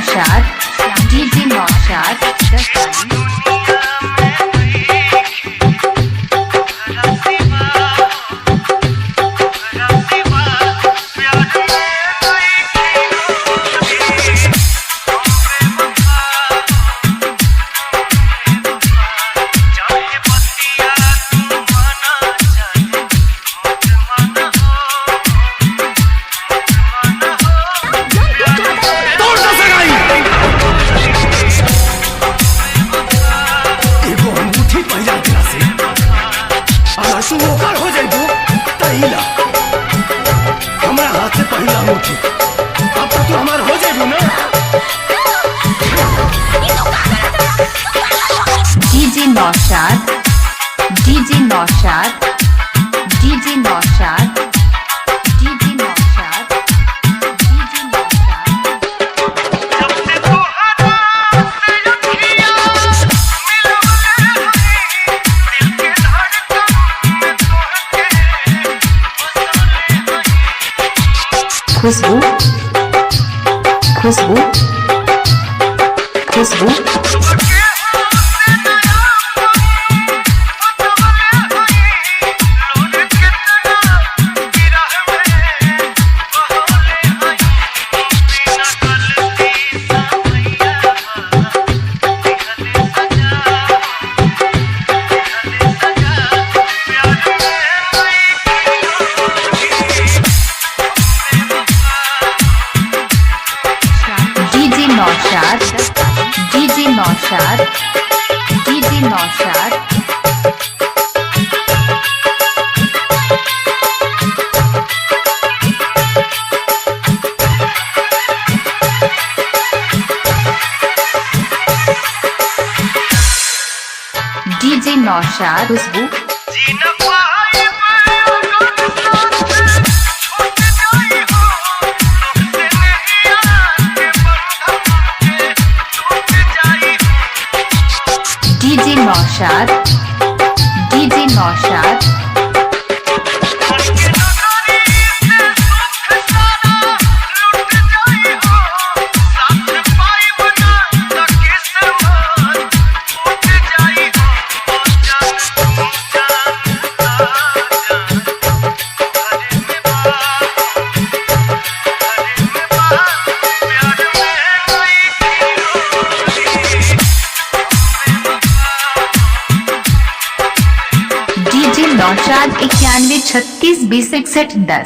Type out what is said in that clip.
Naushad DJ Naushad ओकर हो जाइबो तहिला हमरा हाथ से पहिला मुट्ठी अब तो तू हमार हो जाइबो ना। DJ Naushad DJ Naushad DJ Naushad DJ Naushad DJ Naushad Khushboo Khushboo Khushboo DJ Naushad DJ Naushad DJ Naushad DJ Naushad Khushboo DJ Naushad DJ Naushad DJ Naushad 91 36 20 61 10।